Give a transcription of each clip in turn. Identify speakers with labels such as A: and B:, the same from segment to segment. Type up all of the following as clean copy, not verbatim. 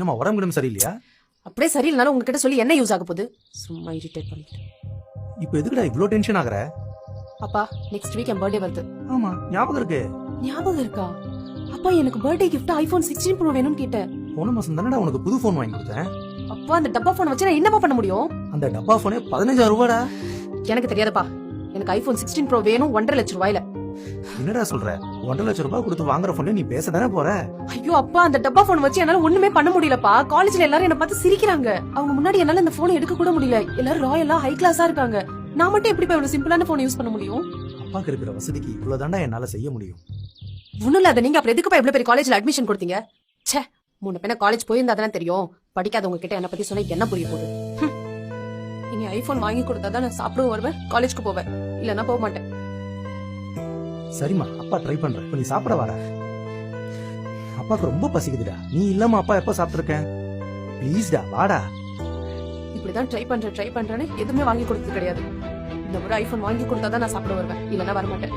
A: நம்ம உடம்பு சரியில்லையா?
B: அப்படியே சரியில்லைனாலும் உங்ககிட்ட சொல்லி என்ன யூஸ் ஆக போகுது? சும்மா இரிட்டேட் பண்ணிட்டு.
A: இப்போ எதுக்குடா இவ்ளோ டென்ஷன் ஆகுற?
B: அப்பா நெக்ஸ்ட் வீக் என் பர்த்டே வருது.
A: ஆமா ஞாபகம் இருக்கு.
B: ஞாபகம் இருக்கா? அப்பா எனக்கு பர்த்டே gift ஐபோன் 16 ப்ரோ வேணும்னு கேட்டேன்.
A: போன மாசம் தானடா உனக்கு புது போன் வாங்கி கொடுத்தேன்.
B: அப்பா அந்த டப்பா போன் வச்சு நான் என்னப்பா பண்ண முடியும்?
A: அந்த டப்பா போனே 15000 ரூபாடா.
B: எனக்கு தெரியாதப்பா. எனக்கு ஐபோன் 16 ப்ரோ வேணும் 1.5 லட்சம் ரூபாயில.
A: என்னடா சொல்ற? 1.5 லட்சம் ரூபாய் கொடுத்து வாங்குற போனே நீ பேசதானே போற?
B: ஐயோ அப்பா அந்த டப்பா போன் வச்சு என்னால ஒண்ணுமே பண்ண முடியலப்பா. காலேஜ்ல எல்லாரும் என்ன பார்த்து சிரிக்கிறாங்க. அவங்க முன்னாடி என்னால இந்த போனை எடுக்க கூட முடியல. எல்லாரும் ராயலா ஹை கிளாஸா இருக்காங்க. நான் மட்டும் எப்படி இவ்வளவு சிம்பிளான போன் யூஸ் பண்ண முடியும்?
A: அப்பாக்கு இருக்கிற வசதிக்கு இவ்வளவுதான்டா என்னால செய்ய முடியும்.
B: ஒண்ணும் இல்ல. நீங்க அப்புறம் எதுக்குப்பா இவ்வளவு பெரிய காலேஜ்ல அட்மிஷன் கொடுத்தீங்க? ச்சே, முன்ன பின்ன காலேஜ் போயிருந்தா தானே தெரியும். படிக்காதவங்க கிட்ட என்ன பத்தி சொன்னா என்ன புரிய போகுது? இனி ஐபோன் வாங்கி கொடுத்தாதான் நான் சாப்பிடவும் வருவேன், காலேஜ்க்கு போவேன். இல்லன்னா போக மாட்டேன்.
A: சரிம்மா, அப்பா ட்ரை பண்றேன். இப்ப நீ சாப்பிட வாடா. அப்பாக்கு ரொம்ப பசிக்குதுடா. நீ இல்லாம அப்பா எப்ப சாப்பிட்டுருக்கேன்? ப்ளீஸ்டா வாடா.
B: இப்படிதான் ட்ரை பண்றேன்னு எதுவுமே வாங்கி கொடுத்தது கிடையாது. இந்த முறை ஐபோன் வாங்கி கொடுத்தாதான் நான் சாப்பிட வருவேன், இல்லன்னா வர மாட்டேன்.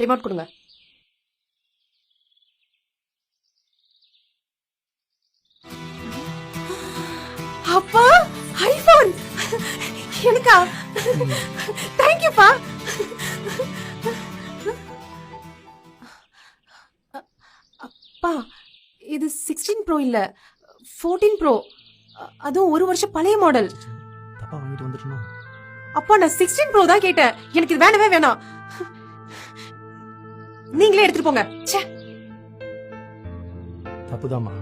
B: ரிமோட் கொடுங்க. அப்பா ஐபோன் எனக்கா? தேங்க் யூ பா. அப்பா இது 16 ப்ரோ இல்ல 14 ப்ரோ. அதுவும் ஒரு வருஷம் பழைய மாடல்.
A: தப்பா வாங்கிட்டு வந்துட்டேனோ?
B: அப்பா நான் 16 ப்ரோ தான் கேட்டேன். எனக்கு இது வேணவே வேணாம். நீங்களே எடுத்துட்டு போங்க. ச்சே,
A: தப்புதாம்மா.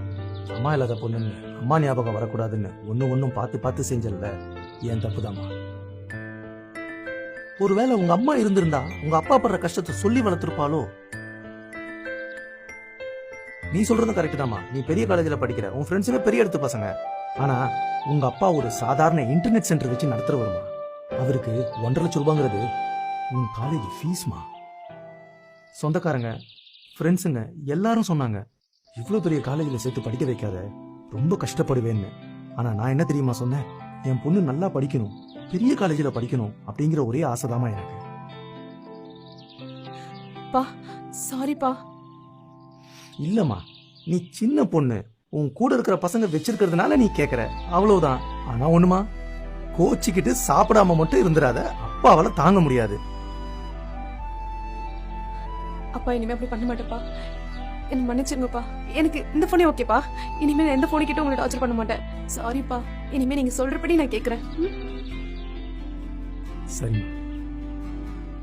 A: அம்மா இல்லாத பொண்ணுன்னு அம்மா ஞாபகம் வரக்கூடாதுன்னு ஒன்னும் பார்த்து செஞ்சல. ஏன் தப்புதாம்மா. ஒருவேளை உங்க அம்மா இருந்திருந்தா உங்க அப்பா படுற கஷ்டத்தை சொல்லி வளர்த்திருப்பாளோ? நீ சொல்றதும் கரெக்ட் தாம்மா. நீ பெரிய காலேஜ்ல படிக்கிற, உன் ஃப்ரெண்ட்ஸுமே பெரிய இடத்து பசங்க. ஆனா உங்க அப்பா ஒரு சாதாரண இன்டர்நெட் சென்டர் வச்சு நடத்துறவருமா. அவருக்கு 1.5 லட்சம் ரூபாங்கிறது உன் காலேஜ் ஃபீஸ்மா. சொந்தக்காரங்க ஃப்ரெண்ட்ஸுங்க எல்லாரும் சொன்னாங்க, இவ்வளவு பெரிய காலேஜ்ல சேர்த்து படிக்க வைக்காத, ரொம்ப கஷ்டப்படுவேன்னு. ஆனா நான் என்ன தெரியுமா சொன்னேன்? என் பொண்ணு நல்லா படிக்கணும், பெரிய காலேஜ்ல படிக்கணும் அப்படிங்கிற ஒரே ஆசைதாமா எனக்கு.
B: பா சாரிப்பா.
A: இல்லம்மா, நீ சின்ன பொண்ணு, உன் கூட இருக்கிற பசங்க வச்சிருக்கிறதுனால நீ கேக்குற, அவ்வளவுதான். ஆனா ஒண்ணுமா, கோச்சிக்கிட்டு சாப்பிடாம மட்டும் இருந்துராத. அப்பாவால தாங்க முடியாது.
B: அப்பா இனிமே அப்படி பண்ண மாட்டேப்பா. என்ன மன்னிச்சிருங்கப்பா. எனக்கு இந்த போனே ஓகேப்பா. இனிமே நான் எந்த போனை கிட்ட உங்களை டார்ச்சர் பண்ண மாட்டேன். சாரிப்பா. இனிமே நீங்க சொல்றபடி நான் கேக்குறேன்.
A: சரிம்மா.